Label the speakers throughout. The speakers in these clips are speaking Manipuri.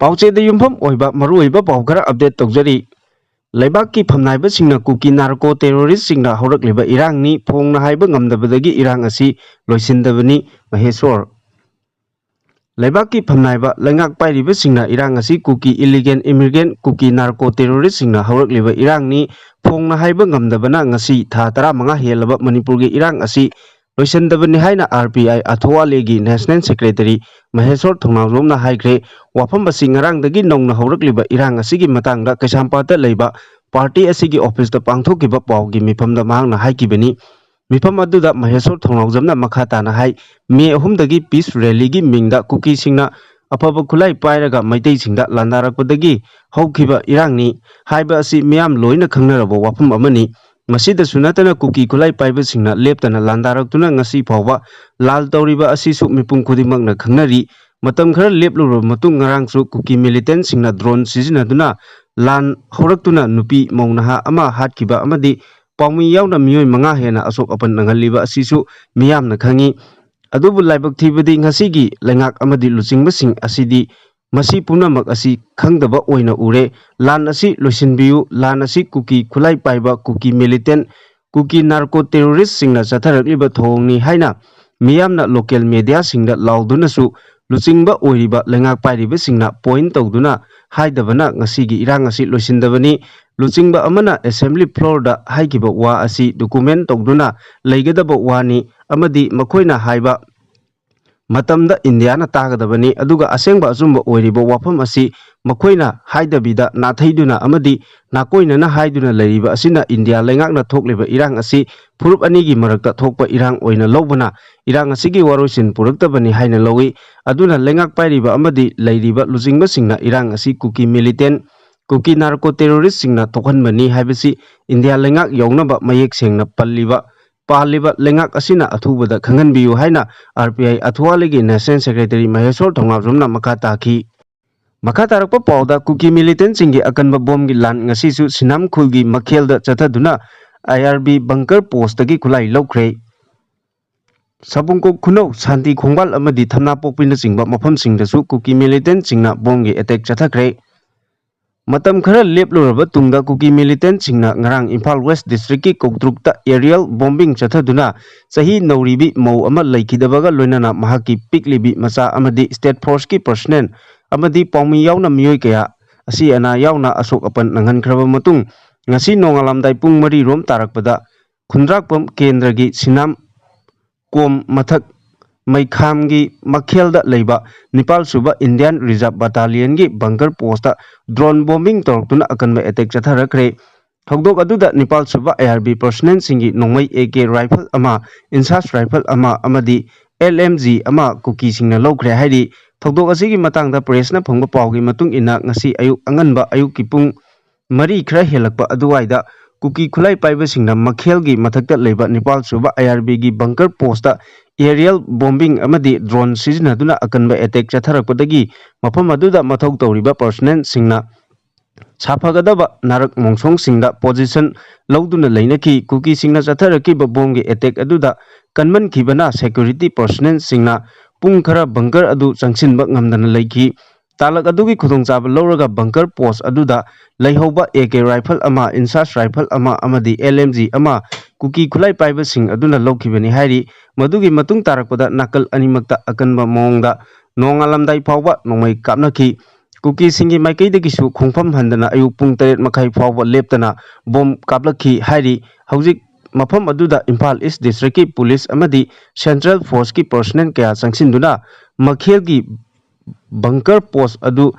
Speaker 1: ꯄꯥꯎꯆꯦꯗ ꯌꯨꯝꯐꯝ ꯑꯣꯏꯕ ꯃꯔꯨꯑꯣꯏꯕ ꯄꯥꯎ ꯈꯔ ꯑꯞꯗꯦꯠ ꯇꯧꯖꯔꯤ ꯂꯩꯕꯥꯛꯀꯤ ꯐꯝꯅꯥꯏꯕꯁꯤꯡꯅ ꯀꯨꯀꯤ ꯅꯥꯔꯀꯣ ꯇꯦꯔꯣꯔꯤꯁꯁꯤꯡꯅ ꯍꯧꯔꯛꯂꯤꯕ ꯏꯔꯥꯡꯅꯤ ꯐꯣꯡꯅ ꯍꯥꯏꯕ ꯉꯝꯗꯕꯗꯒꯤ ꯏꯔꯥꯡ ꯑꯁꯤ ꯂꯣꯏꯁꯤꯟꯗꯕꯅꯤ ꯃꯍꯦꯁꯣꯔ ꯂꯩꯕꯥꯛꯀꯤ ꯐꯝꯅꯥꯏꯕ ꯂꯩꯉꯥꯛ ꯄꯥꯏꯔꯤꯕꯁꯤꯡꯅ ꯏꯔꯥꯡ ꯑꯁꯤ ꯀꯨꯀꯤ ꯏꯂꯤꯒꯦꯟ ꯏꯃꯤꯒ꯭ꯔꯦꯟ ꯀꯨꯀꯤ ꯅꯥꯔꯀꯣ ꯇꯦꯔꯣꯔꯤꯁꯁꯤꯡꯅ ꯍꯧꯔꯛꯂꯤꯕ ꯏꯔꯥꯡꯅꯤ ꯐꯣꯡꯅ ꯍꯥꯏꯕ ꯉꯝꯗꯕꯅ ꯉꯁꯤ ꯊꯥ 15 ꯍꯦꯜꯂꯕ ꯃꯅꯤꯄꯨꯔꯒꯤ ꯏꯔꯥꯡ ꯑꯁꯤ ꯂꯣꯏꯁꯤꯟꯗꯕꯅꯤ ꯍꯥꯏꯅ RPI ꯑꯊꯋꯥꯂꯦꯒꯤ ꯅꯦꯁꯅꯦꯜ ꯁꯦꯀ꯭ꯔꯦꯇꯔꯤ ꯃꯍꯦꯁꯣꯔ ꯊꯣꯡꯅꯥꯎꯖꯣꯝꯅ ꯍꯥꯏꯈ꯭ꯔꯦ ꯋꯥꯐꯝ ꯑꯁꯤ ꯉꯔꯥꯡꯗꯒꯤ ꯅꯧꯅ ꯍꯧꯔꯛꯂꯤꯕ ꯏꯔꯥꯡ ꯑꯁꯤꯒꯤ ꯃꯇꯥꯡꯗ ꯀꯩꯁꯥꯝꯄꯥꯠꯇ ꯂꯩꯕ ꯄꯥꯔꯇꯤ ꯑꯁꯤꯒꯤ ꯑꯣꯐꯤꯁꯇ ꯄꯥꯡꯊꯣꯛꯈꯤꯕ ꯄꯥꯎꯒꯤ ꯃꯤꯐꯝꯗ ꯃꯍꯥꯛꯅ ꯍꯥꯏꯈꯤꯕꯅꯤ ꯃꯤꯐꯝ ꯑꯗꯨꯗ ꯃꯍꯦꯁꯣꯔ ꯊꯣꯡꯅꯥꯎꯖꯝꯅ ꯃꯈꯥ ꯇꯥꯅ ꯍꯥꯏ ꯃꯦ 3 ꯄꯤꯁ ꯔꯦꯂꯤꯒꯤ ꯃꯤꯡꯗ ꯀꯨꯀꯤꯁꯤꯡꯅ ꯑꯐꯕ ꯈꯨꯠꯂꯥꯏ ꯄꯥꯏꯔꯒ ꯃꯩꯇꯩꯁꯤꯡꯗ ꯂꯥꯟꯗꯥꯔꯛꯄꯗꯒꯤ ꯍꯧꯈꯤꯕ ꯏꯔꯥꯡꯅꯤ ꯍꯥꯏꯕ ꯑꯁꯤ ꯃꯤꯌꯥꯝ ꯂꯣꯏꯅ ꯈꯪꯅꯔꯕ ꯋꯥꯐꯝ ꯑꯃꯅꯤ ꯃꯁꯤꯗꯁꯨ ꯅꯠꯇꯅ ꯀꯨꯀꯤ ꯈꯨꯠꯂꯥꯏ ꯄꯥꯏꯕꯁꯤꯡꯅ ꯂꯦꯞꯇꯅ ꯂꯥꯟꯗꯥꯔꯛꯇꯨꯅ ꯉꯁꯤ ꯐꯥꯎꯕ ꯂꯥꯜ ꯇꯧꯔꯤꯕ ꯑꯁꯤꯁꯨ ꯃꯤꯄꯨꯝ ꯈꯨꯗꯤꯡꯃꯛꯅ ꯈꯪꯅꯔꯤ ꯃꯇꯝ ꯈꯔ ꯂꯦꯞꯂꯨꯔꯕ ꯃꯇꯨꯡ ꯉꯔꯥꯡꯁꯨ ꯀꯨꯀꯤ ꯃꯤꯂꯤꯇꯦꯟꯠꯁꯤꯡꯅ ꯗ꯭ꯔꯣꯟ ꯁꯤꯖꯤꯟꯅꯗꯨꯅ ꯂꯥꯟ ꯍꯧꯔꯛꯇꯨꯅ ꯅꯨꯄꯤ ꯃꯧ ꯅꯍꯥ ꯑꯃ ꯍꯥꯠꯈꯤꯕ ꯑꯃꯗꯤ ꯄꯥꯎꯃꯤ ꯌꯥꯎꯅ ꯃꯤꯑꯣꯏ 5 ꯍꯦꯟꯅ ꯑꯁꯣꯛ ꯑꯄꯟ ꯅꯪꯍꯜꯂꯤꯕ ꯑꯁꯤꯁꯨ ꯃꯤꯌꯥꯝꯅ ꯈꯪꯉꯤ ꯑꯗꯨꯕꯨ ꯂꯥꯏꯕꯛ ꯊꯤꯕꯗꯤ ꯉꯁꯤꯒꯤ ꯂꯩꯉꯥꯛ ꯑꯃꯗꯤ ꯂꯨꯆꯤꯡꯕꯁꯤꯡ ꯑꯁꯤꯗꯤ ꯃꯁꯤ ꯄꯨꯝꯅꯃꯛ ꯑꯁꯤ ꯈꯪꯗꯕ ꯑꯣꯏꯅ ꯎꯔꯦ ꯂꯥꯟ ꯑꯁꯤ ꯂꯣꯏꯁꯤꯟꯕꯤꯌꯨ ꯂꯥꯟ ꯑꯁꯤ ꯀꯨꯀꯤ ꯈꯨꯠꯂꯥꯏ ꯄꯥꯏꯕ ꯀꯨꯀꯤ ꯃꯤꯂꯤꯇꯦꯟꯠ ꯀꯨꯀꯤ ꯅꯥꯔꯀꯣ ꯇꯦꯔꯣꯔꯤꯁꯁꯤꯡꯅ ꯆꯠꯊꯔꯛꯂꯤꯕ ꯊꯧꯑꯣꯡꯅꯤ ꯍꯥꯏꯅ ꯃꯤꯌꯥꯝꯅ ꯂꯣꯀꯦꯜ ꯃꯦꯗꯤꯌꯥꯁꯤꯡꯗ ꯂꯥꯎꯗꯨꯅꯁꯨ ꯂꯨꯆꯤꯡꯕ ꯑꯣꯏꯔꯤꯕ ꯂꯩꯉꯥꯛ ꯄꯥꯏꯔꯤꯕꯁꯤꯡꯅ ꯄꯣꯏꯟꯠ ꯇꯧꯗꯨꯅ ꯍꯥꯏꯗꯕꯅ ꯉꯁꯤꯒꯤ ꯏꯔꯥꯡ ꯑꯁꯤ ꯂꯣꯏꯁꯤꯟꯗꯕꯅꯤ ꯂꯨꯆꯤꯡꯕ ꯑꯃꯅ ꯑꯦꯁꯦꯝꯕ꯭ꯂꯤ ꯐ꯭ꯂꯣꯔꯗ ꯍꯥꯏꯈꯤꯕ ꯋꯥ ꯑꯁꯤ ꯗꯣꯀꯨꯃꯦꯟꯠ ꯇꯧꯗꯨꯅ ꯂꯩꯒꯗꯕ ꯋꯥꯅꯤ ꯑꯃꯗꯤ ꯃꯈꯣꯏꯅ ꯍꯥꯏꯕ ꯃꯇꯝꯗ ꯏꯟꯗꯤꯌꯥꯅ ꯇꯥꯒꯗꯕꯅꯤ ꯑꯗꯨꯒ ꯑꯁꯦꯡꯕ ꯑꯆꯨꯝꯕ ꯑꯣꯏꯔꯤꯕ ꯋꯥꯐꯝ ꯑꯁꯤ ꯃꯈꯣꯏꯅ ꯍꯥꯏꯗꯕꯤꯗ ꯅꯥꯊꯩꯗꯨꯅ ꯑꯃꯗꯤ ꯅꯥꯀꯣꯏꯅꯅ ꯍꯥꯏꯗꯨꯅ ꯂꯩꯔꯤꯕ ꯑꯁꯤꯅ ꯏꯟꯗꯤꯌꯥ ꯂꯩꯉꯥꯛꯅ ꯊꯣꯛꯂꯤꯕ ꯏꯔꯥꯡ ꯑꯁꯤ ꯐꯨꯔꯨꯞ ꯑꯅꯤꯒꯤ ꯃꯔꯛꯇ ꯊꯣꯛꯄ ꯏꯔꯥꯡ ꯑꯣꯏꯅ ꯂꯧꯕꯅ ꯏꯔꯥꯡ ꯑꯁꯤꯒꯤ ꯋꯥꯔꯣꯏꯁꯤꯟ ꯄꯨꯔꯛꯇꯕꯅꯤ ꯍꯥꯏꯅ ꯂꯧꯏ ꯑꯗꯨꯅ ꯂꯩꯉꯥꯛ ꯄꯥꯏꯔꯤꯕ ꯑꯃꯗꯤ ꯂꯩꯔꯤꯕ ꯂꯨꯆꯤꯡꯕꯁꯤꯡꯅ ꯏꯔꯥꯡ ꯑꯁꯤ ꯀꯨꯀꯤ ꯃꯤꯂꯤꯇꯦꯟꯠ ꯀꯨꯀꯤ ꯅꯥꯔꯀꯣ ꯇꯦꯔꯣꯔꯤꯁꯁꯤꯡꯅ ꯊꯣꯛꯍꯟꯕꯅꯤ ꯍꯥꯏꯕꯁꯤ ꯏꯟꯗꯤꯌꯥ ꯂꯩꯉꯥꯛ ꯌꯧꯅꯕ ꯃꯌꯦꯛ ꯁꯦꯡꯅ ꯄꯥꯜꯂꯤꯕ ꯂꯩꯉꯥꯛ ꯑꯁꯤꯅ ꯑꯊꯨꯕꯗ ꯈꯪꯍꯟꯕꯤꯌꯨ ꯍꯥꯏꯅ RPI ꯑꯊꯋꯥꯂꯦꯒꯤ ꯅꯦꯁꯅꯦꯜ ꯁꯦꯀ꯭ꯔꯦꯇꯔꯤ ꯃꯍꯦꯁꯣꯔ ꯊꯣꯡꯅꯥꯎꯖꯝꯅ ꯃꯈꯥ ꯇꯥꯈꯤ ꯃꯈꯥ ꯇꯥꯔꯛꯄ ꯄꯥꯎꯗ ꯀꯨꯀꯤ ꯃꯤꯂꯤꯇꯦꯟꯠꯁꯤꯡꯒꯤ ꯑꯀꯟꯕ ꯕꯣꯝꯒꯤ ꯂꯥꯟ ꯉꯁꯤꯁꯨ ꯁꯤꯅꯥꯝ ꯈꯨꯜꯒꯤ ꯃꯈꯦꯜꯗ ꯆꯠꯊꯗꯨꯅ IRB ꯕꯪꯀꯔ ꯄꯣꯁꯇꯒꯤ ꯈꯨꯠꯂꯥꯏ ꯂꯧꯈ꯭ꯔꯦ ꯁꯕꯨꯡꯀꯣꯛ ꯈꯨꯅꯧ ꯁꯥꯟꯇꯤ ꯈꯣꯡꯕꯥꯜ ꯑꯃꯗꯤ ꯊꯝꯅꯥꯄꯣꯛꯄꯤꯅꯆꯤꯡꯕ ꯃꯐꯝꯁꯤꯡꯗꯁꯨ ꯀꯨꯀꯤ ꯃꯤꯂꯤꯇꯦꯟꯠꯁꯤꯡꯅ ꯕꯣꯝꯒꯤ ꯑꯦꯇꯦꯛ ꯆꯠꯊꯈ꯭ꯔꯦ ꯃꯇꯝ ꯈꯔ ꯂꯦꯞꯂꯨꯔꯕ ꯇꯨꯡꯗ ꯀꯨꯀꯤ ꯃꯤꯂꯤꯇꯦꯟꯠꯁꯤꯡꯅ ꯉꯔꯥꯡ ꯏꯝꯐꯥꯜ ꯋꯦꯁꯠ ꯗꯤꯁꯇ꯭ꯔꯤꯛꯀꯤ ꯀꯧꯇ꯭ꯔꯨꯛꯇ ꯑꯦꯔꯤꯌꯦꯜ ꯕꯣꯝꯕꯤꯡ ꯆꯠꯊꯗꯨꯅ ꯆꯍꯤ ꯅꯧꯔꯤꯕꯤ ꯃꯧ ꯑꯃ ꯂꯩꯈꯤꯗꯕꯒ ꯂꯣꯏꯅꯅ ꯃꯍꯥꯛꯀꯤ ꯄꯤꯛꯂꯤꯕꯤ ꯃꯆꯥ ꯑꯃꯗꯤ ꯁ꯭ꯇꯦꯠ ꯐꯣꯔꯁꯀꯤ ꯄꯔꯁꯣꯅꯦꯜ ꯑꯃꯗꯤ ꯄꯥꯎꯃꯤ ꯌꯥꯎꯅ ꯃꯤꯑꯣꯏ ꯀꯌꯥ ꯑꯁꯤ ꯑꯅꯥ ꯌꯥꯎꯅ ꯑꯁꯣꯛ ꯑꯄꯟ ꯅꯪꯍꯟꯈ꯭ꯔꯕ ꯃꯇꯨꯡ ꯉꯁꯤ ꯅꯣꯡꯉꯥꯜꯂꯝꯗꯥꯏ ꯄꯨꯡ 4 ꯔꯣꯝ ꯇꯥꯔꯛꯄꯗ ꯈꯨꯟꯗ꯭ꯔꯥꯛꯄꯝ ꯀꯦꯟꯗ꯭ꯔꯒꯤ ꯁꯤꯅꯥꯝ ꯀꯣꯝ ꯃꯊꯛ ꯃꯩꯈꯥꯝꯒꯤ ꯃꯈꯦꯜꯗ ꯂꯩꯕ 7ꯁꯨꯕ ꯏꯟꯗꯤꯌꯥꯟ ꯔꯤꯖꯔꯚ ꯕꯠꯇꯥꯂꯤꯌꯟꯒꯤ ꯕꯪꯀꯔ ꯄꯣꯁꯇ ꯗ꯭ꯔꯣꯟ ꯕꯣꯝꯕꯤꯡ ꯇꯧꯔꯛꯇꯨꯅ ꯑꯀꯟꯕ ꯑꯦꯇꯦꯛ ꯆꯠꯊꯔꯛꯈ꯭ꯔꯦ ꯊꯧꯗꯣꯛ ꯑꯗꯨꯗ 7ꯁꯨꯕ IRB ꯄꯔꯁꯣꯅꯦꯜꯁꯤꯡꯒꯤ ꯅꯣꯡꯃꯩ AK ꯔꯥꯏꯐꯜ ꯑꯃ ꯏꯟꯁꯥꯁ ꯔꯥꯏꯐꯜ ꯑꯃ ꯑꯃꯗꯤ LMG ꯑꯃ ꯀꯨꯀꯤꯁꯤꯡꯅ ꯂꯧꯈ꯭ꯔꯦ ꯍꯥꯏꯔꯤ ꯊꯧꯗꯣꯛ ꯑꯁꯤꯒꯤ ꯃꯇꯥꯡꯗ ꯄ꯭ꯔꯦꯁꯅ ꯐꯪꯕ ꯄꯥꯎꯒꯤ ꯃꯇꯨꯡ ꯏꯟꯅ ꯉꯁꯤ ꯑꯉꯟꯕ ꯑꯌꯨꯛꯀꯤ ꯄꯨꯡ 4 ꯈꯔ ꯍꯦꯜꯂꯛꯄ ꯑꯗꯨꯋꯥꯏꯗ ꯀꯨꯀꯤ ꯈꯨꯠꯂꯥꯏ ꯄꯥꯏꯕꯁꯤꯡꯅ ꯃꯈꯦꯜꯒꯤ ꯃꯊꯛꯇ ꯂꯩꯕ 7ꯁꯨꯕ IRBꯒꯤ ꯕꯪꯀꯔ ꯄꯣꯁꯇ ꯑꯦꯔꯤꯌꯦꯜ ꯕꯣꯝꯕꯤꯡ ꯑꯃꯗꯤ ꯗ꯭ꯔꯣꯟ ꯁꯤꯖꯤꯟꯅꯗꯨꯅ ꯑꯀꯟꯕ ꯑꯦꯇꯦꯛ ꯆꯠꯊꯔꯛꯄꯗꯒꯤ ꯃꯐꯝ ꯑꯗꯨꯗ ꯃꯊꯧ ꯇꯧꯔꯤꯕ ꯄꯔꯁꯣꯅꯦꯜꯁꯤꯡꯅ ꯁꯥꯐꯒꯗꯕ ꯅꯥꯔꯛ ꯃꯣꯡꯁꯣꯡꯁꯤꯡꯗ ꯄꯣꯖꯤꯁꯟ ꯂꯧꯗꯨꯅ ꯂꯩꯅꯈꯤ ꯀꯨꯀꯤꯁꯤꯡꯅ ꯆꯠꯊꯔꯛꯈꯤꯕ ꯕꯣꯝꯒꯤ ꯑꯦꯇꯦꯛ ꯑꯗꯨꯗ ꯀꯟꯃꯟꯈꯤꯕꯅ ꯁꯦꯀ꯭ꯌꯨꯔꯤꯇꯤ ꯄꯔꯁꯣꯅꯦꯜꯁꯤꯡꯅ ꯄꯨꯡ ꯈꯔ ꯕꯪꯀꯔ ꯑꯗꯨ ꯆꯪꯁꯤꯟꯕ ꯉꯝꯗꯅ ꯂꯩꯈꯤ ꯇꯥꯂꯛ ꯑꯗꯨꯒꯤ ꯈꯨꯗꯣꯡꯆꯥꯕ ꯂꯧꯔꯒ ꯕꯪꯀꯔ ꯄꯣꯁ ꯑꯗꯨꯗ ꯂꯩꯍꯧꯕ AK ꯔꯥꯏꯐꯜ ꯑꯃ ꯏꯟꯁꯥꯁ ꯔꯥꯏꯐꯜ ꯑꯃ ꯑꯃꯗꯤ LMG ꯑꯃ ꯀꯨꯀꯤ ꯈꯨꯠꯂꯥꯏ ꯄꯥꯏꯕꯁꯤꯡ ꯑꯗꯨꯅ ꯂꯧꯈꯤꯕꯅꯤ ꯍꯥꯏꯔꯤ ꯃꯗꯨꯒꯤ ꯃꯇꯨꯡ ꯇꯥꯔꯛꯄꯗ ꯅꯥꯀꯜ ꯑꯅꯤꯃꯛꯇ ꯑꯀꯟꯕ ꯃꯑꯣꯡꯗ ꯅꯣꯡꯉꯥꯜꯂꯝꯗꯥꯏ ꯐꯥꯎꯕ ꯅꯣꯡꯃꯩ ꯀꯥꯞꯅꯈꯤ ꯀꯨꯀꯤꯁꯤꯡꯒꯤ ꯃꯥꯏꯀꯩꯗꯒꯤꯁꯨ ꯈꯣꯡꯐꯝ ꯍꯟꯗꯅ ꯑꯌꯨꯛ ꯄꯨꯡ 8:30 ꯐꯥꯎꯕ ꯂꯦꯞꯇꯅ ꯕꯣꯝ ꯀꯥꯞꯂꯛꯈꯤ ꯍꯥꯏꯔꯤ ꯍꯧꯖꯤꯛ ꯃꯐꯝ ꯑꯗꯨꯗ ꯏꯝꯐꯥꯜ ꯏꯁꯠ ꯗꯤꯁꯇ꯭ꯔꯤꯛꯀꯤ ꯄꯨꯂꯤꯁ ꯑꯃꯗꯤ ꯁꯦꯟꯇ꯭ꯔꯦꯜ ꯐꯣꯔꯁꯀꯤ ꯄꯔꯁꯣꯅꯦꯜ ꯀꯌꯥ ꯆꯪꯁꯤꯟꯗꯨꯅ ꯃꯈꯦꯜꯒꯤ ꯕꯪꯀꯔ ꯄꯣꯁ ꯑꯗꯨ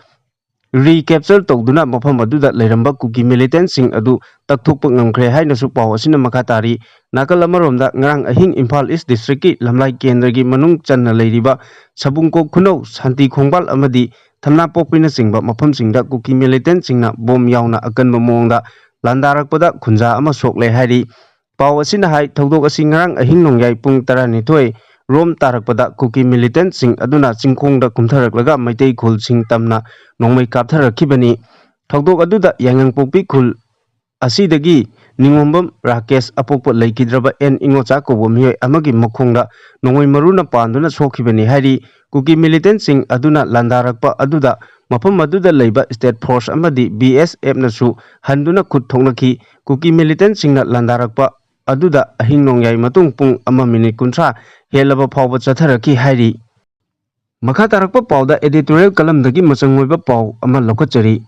Speaker 1: ꯔꯤꯀꯦꯞꯆꯔ ꯇꯧꯗꯨꯅ ꯃꯐꯝ ꯑꯗꯨꯗ ꯂꯩꯔꯝꯕ ꯀꯨꯀꯤ ꯃꯤꯂꯤꯇꯦꯟꯠꯁꯤꯡ ꯑꯗꯨ ꯇꯛꯊꯣꯛꯄ ꯉꯝꯈ꯭ꯔꯦ ꯍꯥꯏꯅꯁꯨ ꯄꯥꯎ ꯑꯁꯤꯅ ꯃꯈꯥ ꯇꯥꯔꯤ ꯅꯥꯀꯜ ꯑꯃꯔꯣꯝꯗ ꯉꯔꯥꯡ ꯑꯍꯤꯡ ꯏꯝꯐꯥꯜ ꯏꯁꯠ ꯗꯤꯁꯇ꯭ꯔꯤꯛꯀꯤ ꯂꯝꯂꯥꯏ ꯀꯦꯟꯗ꯭ꯔꯒꯤ ꯃꯅꯨꯡ ꯆꯟꯅ ꯂꯩꯔꯤꯕ ꯁꯕꯨꯡꯀꯣꯛ ꯈꯨꯅꯧ ꯁꯥꯟꯇꯤ ꯈꯣꯡꯕꯥꯜ ꯑꯃꯗꯤ ꯊꯝꯅꯥꯄꯣꯛꯄꯤꯅꯆꯤꯡꯕ ꯃꯐꯝꯁꯤꯡꯗ ꯀꯨꯀꯤ ꯃꯤꯂꯤꯇꯦꯟꯠꯁꯤꯡꯅ ꯕꯣꯝ ꯌꯥꯎꯅ ꯑꯀꯟꯕ ꯃꯑꯣꯡꯗ ꯂꯥꯟꯗꯥꯔꯛꯄꯗ ꯈꯨꯟꯖꯥ ꯑꯃ ꯁꯣꯛꯂꯦ ꯍꯥꯏꯔꯤ ꯄꯥꯎ ꯑꯁꯤꯅ ꯍꯥꯏ ꯊꯧꯗꯣꯛ ꯑꯁꯤ ꯉꯔꯥꯡ ꯑꯍꯤꯡ ꯅꯣꯡꯌꯥꯏ ꯄꯨꯡ 12 ꯔꯣꯝ ꯇꯥꯔꯛꯄꯗ ꯀꯨꯀꯤ ꯃꯤꯂꯤꯇꯦꯟꯠꯁꯤꯡ ꯑꯗꯨꯅ ꯆꯤꯡꯈꯣꯡꯗ ꯀꯨꯝꯊꯔꯛꯂꯒ ꯃꯩꯇꯩ ꯈꯨꯜꯁꯤꯡ ꯇꯝꯅ ꯅꯣꯡꯃꯩ ꯀꯥꯞꯊꯔꯛꯈꯤꯕꯅꯤ ꯊꯧꯗꯣꯛ ꯑꯗꯨꯗ ꯌꯥꯏꯉꯪꯄꯣꯛꯄꯤ ꯈꯨꯜ ꯑꯁꯤꯗꯒꯤ Ningomba Rakesh Apopo Laikidraba N Ingocha Kobo Mioi Amagi Mokonda Nongoi Maruna Panduna Sokibani Hari Kuki militant sing aduna landarakpa aduda mafam aduda leiba state force amadi BSF nasu handuna khut thongnaki Kuki militant singna landarakpa aduda ahing nongyai matung pung ama minute kuntra helaba phawba chatharaki hairi makha tarakpa pawda editorial kalam dagi machangoiba paw ama lokachari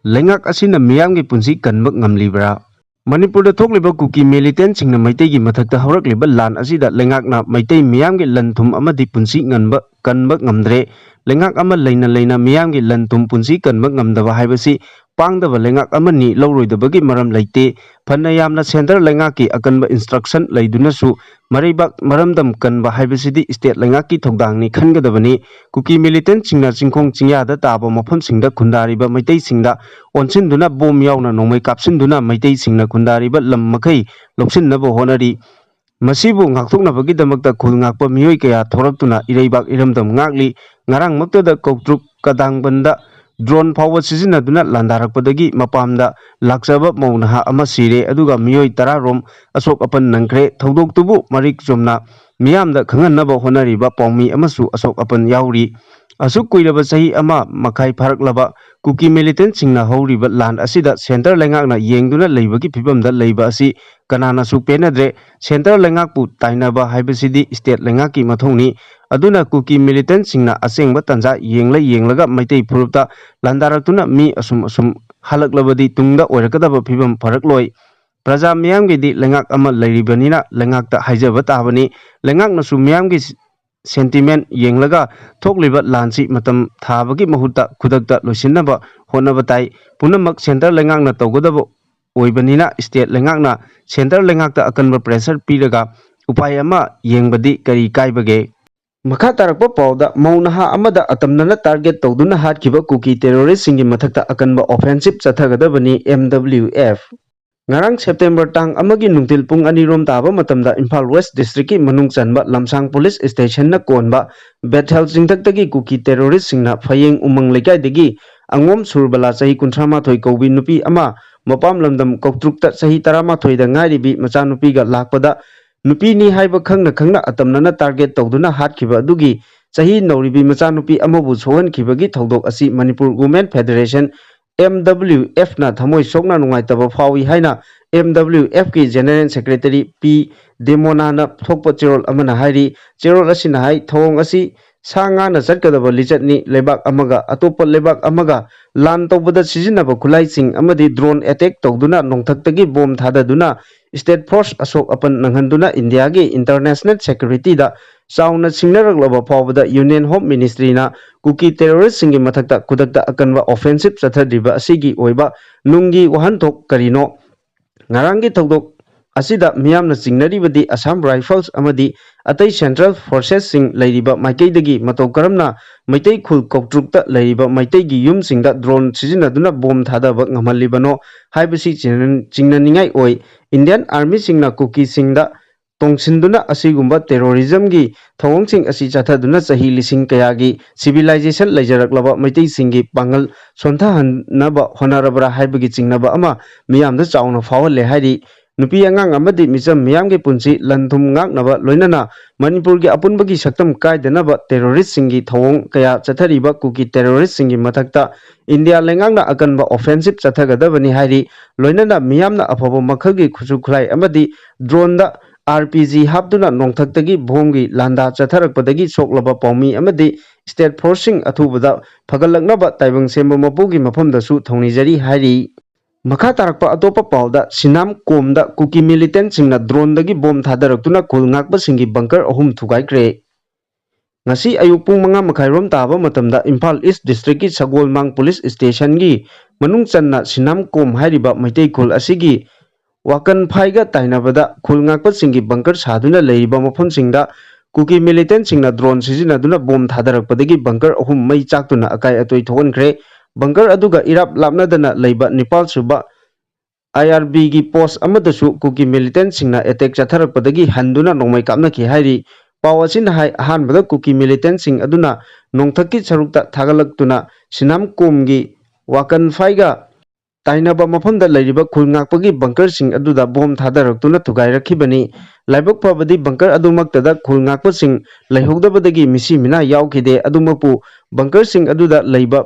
Speaker 1: lengak asina miyamgi punsi kanbak ngamlibra Manipur thokliba Kuki militant singna Meiteigi mathakta horakliba lan asida lengakna Meitei miyamgi lanthum amadi punsi nganba kanbak ngamdre lengak ama leina miyamgi lanthum punsi kanbak ngamdaba haibasi pangdaba lengak amani lawroidabagi maram leite phanna yamna center lengaki akanba instruction leidunasu mareibak maramdam kanba haibasidi state lengaki thogdangni khangadabani Kuki militant singna chingkhong chingyada taba mafam singda khundariba Meitei singda onsinduna bom yauna nongmai kapsinduna Meitei singna khundariba lam makai loksinaba honari Masibu ngakthoknabagidamagta khul ngakpa miyoi kaya thoraktuna ireibak iramdam ngakli ngarang maktada koktruk kadangbanda drone phawba sizinaduna landarakpadagi mapamda lakchaba maunaha ama sire aduga miyoi 10 rom asok apan nangkhre thodoktubu marik jomna miyamda khangannaba honariba pawmi amasu asok apan yauri asuk kuiraba sahi ama makai pharaklaba Kuki militant singna horiba land asida center lengakna yengduna leibagi phibamda leiba asi kanana su penadre center lengakpu tainaba haibasidi state lengaki mathongni aduna Kuki militant singna asengba tanja yenglaga Meitei phurupta landaraktuna mi asum halaklabadi tungda oirakadaba phibam pharakloi Praja miyamgidi lengak ama leiribanina lengakta haijaba tabani lengakna su miyamgi sentiment yenglaga thokliba lansi matam thabagi mahutta khudakta loisinaba honaba tai punamak center lengakna tawgadaba oibanina state lengakna center lengakta akanba pressure piraga upai ama yengbadi kari kaibage makha tarakpa pawda maunaha amada atamnana target tawduna hatkiba Kuki terrorist singi mathakta akanba offensive chathagadabani MWF Ngarang September tang amagi nungtil pung anirom taba matamda Imphal West District ki manung chanba Lamsang Police Station na konba Bethel jingtaktagi Kuki terrorist singna phayeng umang lekai degi angom surbala sahi 38 kobi nupi ama mapam lamdam koktrukta sahi 13 da ngairibi machanupi ga lakpada nupi ni haiba khangna atamnana target tawduna hatkiba adugi sahi nauribi machanupi amabu sohan khibagi thodok asi Manipur Women Federation MWF na thamoi sokna nungaitaba phawi haina MWF ki General Secretary P Demona na thokpa cherol amana hairi cherol asina hai thong asi sanga na chatkadaba lichatni lebak amaga atopa lebak amaga lan tawbada sizinaba khulai sing amadi drone attack tawduna nongthaktagi bom thadaduna state force asok apan nanghanduna India gi international security da sauna singnaraglaba phawbada Union Home Ministry na Kuki terrorist singi mathakta kudakta akanwa offensive chathadriba asigi oiba nungi wahanthok karino ngarangi thodok asida miyamna singnaribadi Assam Rifles amadi atai Central Forces sing leiriba maikeidagi matau karamna Meitei khul koktrukta leiriba Meiteigi yum singda drone sizinaduna bom thadaba ngamalibano haibasi chingnaningai oi Indian Army singna Kuki singda Tongsinduna asigumba terrorism gi thawngsing asi chathaduna sahi lising kayagi civilization lejaraklaba Meitei singi pangal sonthahanaba honarabra haibagi chingnaba ama miyamda chauna fawale hairi nupi angang amadi micham miyamgi punsi lanthum ngaknaba loinana Manipur gi apunbagi saktam kaidanaba terrorist singi thawng kaya chathariba Kuki terrorist singi mathakta India lengangna akanba offensive chathagadabani hairi loinana miyamna afaba makhagi khusukhlai amadi drone da RPG hapduna nongthaktagi bhomgi landa chatharakpadagi soklaba pawmi amadi state forcing athubada phagalaknaba taibang semba mapugi mafamdasu thongnijari hairi makha tarakpa atopa pawda sinam komda Kuki militant singna drone dagi bom thadaraktuna khul ngakpa singi Bangkar ahum thugaikre ngasi ayuk pung 5 makhairom taba matamda Imphal East District ki Sagolmang Police Station gi manung channa sinam kom hairiba Meitei khul asigi wakan phaiga tainabada khul ngakpa singi Bangkar saduna leiba mafam singda Kuki militant singna drone sizinaduna bom thadarakpadagi Bangkar ahum mai chaktuna akai atoi thonkre Bangkar aduga irap lapnadana leiba Nepal suba IRB gi post amadasu Kuki militant singna attack chatharakpadagi handuna nongmai kapna ki hairi pawasin hai ahanbada Kuki militant sing aduna nongthakki sarukta thagalaktuna sinam komgi wakan phaiga ताइनबा मफमदा लैरिबा खुलंगाकपगी बंकरसिंग अदुदा बोम थादरक्तुना थुगाइरखिबनी लाइबक फबदी बंकर अदुमक्तदा खुलंगाकपसिंग लैहौदबदगी मिसी मिना यावखिदे अदुमपु बंकरसिंग अदुदा लैबा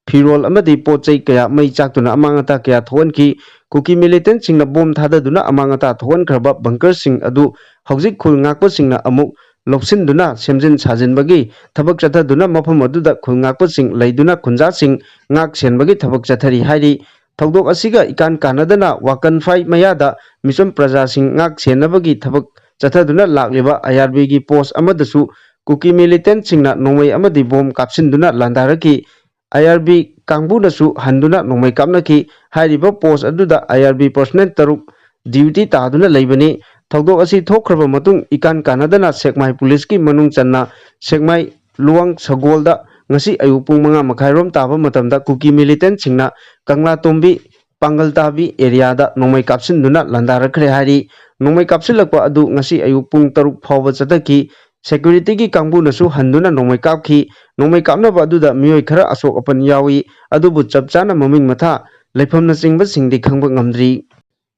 Speaker 1: फिरोल अमदी पोचै कया मई चाक्तुना अमांगता कया थोनकी कुकी मिलिटेंट सिंगना बोम थाददुना अमांगता थोनखरबा बंकरसिंग अदु हौजिक खुलंगाकपसिंगना अमुक लौसिनदुना सेमजिन साजिनबगी थबक चथदुना मफम अदुदा खुलंगाकपसिंग लैदुना खुंजासिंग ngak senbagi thobak chathari hairi thogdok asiga ikan kanadana wakan fai mayada misum praja sing ngak senabagi thobak chathaduna lakleba IRB gi post amadasu kuki militant singna nongmai amadi bom kapsinduna landaraki IRB kangbunasu handuna nongmai kapnaki hairiba post aduda IRB personnel taruk duty taduna leibani thogdok asi thokhraba matung ikan kanadana sekmai police ki manung channa sekmai luang sagolda ngasi ayuk pung manga makhairom taba matamda kuki militant singna kangla tombi pangal tabi area da nongmai kapsinduna landarakre hari nongmai kapsilakpa adu ngasi ayuk pung taruk phawa chataki security ki kangbu nasu handuna nongmai kapki nongmai kapna ba adu da miyoi khara asok apan yawi adu bu chapchana maming matha leifamna singba singdi khangba ngamdri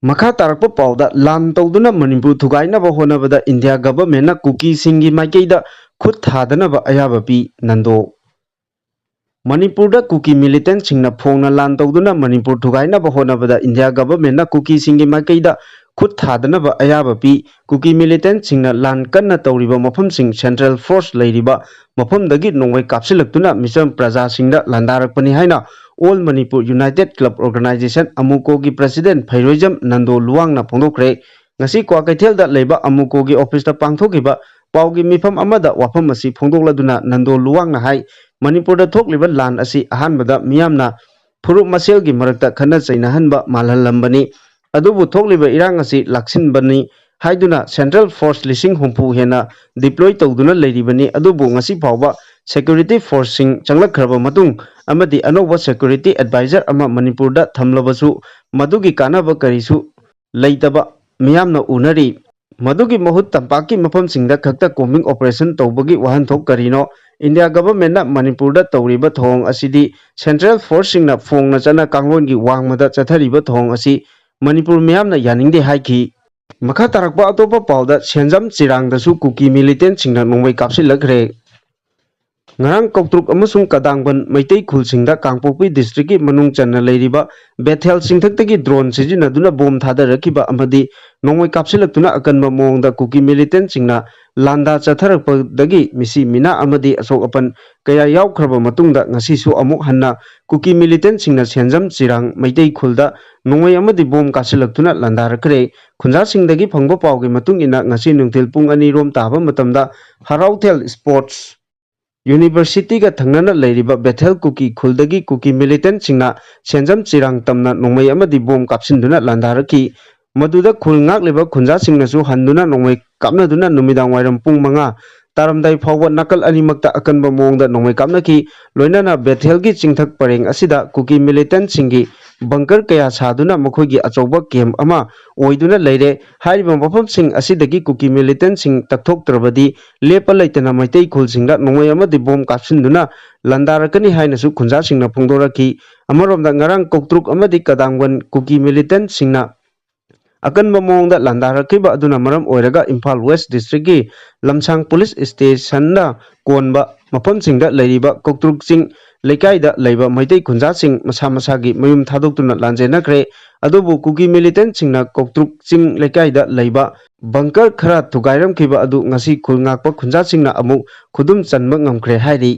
Speaker 1: makha tarakpa pawda lan tawduna manipur thugaina ba honabada india government na kuki singi maikeida khut thadana ba ayaba pi nando Manipur da kuki militant singna phongna lan tawduna Manipur thugaina ba honabada India government na kuki singi maikeida khut thadana ba ayaba pi kuki militant singna lan kanna tawriba mafam sing central force leiriba mafam dagi nongwai kapsilaktuna misam praja singda landarakpani haina all Manipur United Club Organization Amuko gi president Phairojam Nando Luang na phongdokre ngasi kwa kaithel da leiba Amuko gi office ta pangthokiba paugi mifam amada wafam asi phongdokladuna Nando Luang na hai Manipur da thokliba lan asi ahanbada miyamna phuru masel gi marakta khana chainahanba malhalambani adubu thokliba irang asi laksinbani haiduna central force lising humpu hena deploy tawduna leiribani adubu ngasi phawba security force sing changlakhraba matung amadi anoba security advisor ama Manipur da thamlabasu madugi kanaba karisu leitaba miyamna unari madugi mahut tampaki mafam singda khakta combing operation tawbagi wahanthok karino India government na Manipur da tawriba thong asidi central force singna phongna chana kanglon gi wangmada chathariba thong asi Manipur miyamna yaningde haiki makha tarakpa atopa pawda senjam chirang da su kuki militant singna nongwai kapsilakre ngarang koktruk amasung kadangban Meitei khulsingda Kangpokpi district ki manung channa leiriba Bethel singthaktagi drone sijinaduna bom thadarakiba amadi nongwai kapsilaktuna akanba mongda kuki militant singna landa chatharakpadagi misi mina amadi asok apan kaya yaukhraba matungda ngasi su amuk hanna kuki militant singna senjam chirang Meitei khulda nongwai amadi bom kapsilaktuna landarakre khunja singdagi phangba pawgi matung ina ngasi nungthil pung 2 rom taba matamda Harauthel Sports University ga thangnana leiriba Bethel Kuki Khuldagi Kuki militant singna senjam chirang tamna nongmai amadi bom kapsinduna landaraki maduda khulngak leba khunja singnasu handuna nongmai kapnaduna numidang wairam pung 5 taramdai phawwa nakal animakta akanba mongda nongmai kapnaki loinana Bethel gi chingthak pareng asida Kuki militant singi Bangkar kaya saduna makhoigi achoba camp ama oiduna leire hairiba mafam sing asidagi Kuki militant sing takthok trabadi lepa leitana Meitei khul singda nongmai amadi bom kapsinduna landarakani hainasu khunja singna phongdoraki amaromda ngarang koktruk amadi kadangwan Kuki militant singna akanba mongda landarakiba aduna maram oiraga Imphal West District gi Lamsang Police Station na konba mafam singda leiriba koktruk sing leikaida leiba Meitei khunja sing masa masagi mayum thadoktuna lanjenakre adubu Kuki militant singna koktruk sing leikaida leiba Bangkar khara thugairam khiba adu ngasi khulngakpa khunja singna amuk Khudum Chanba Ngamkhre hairi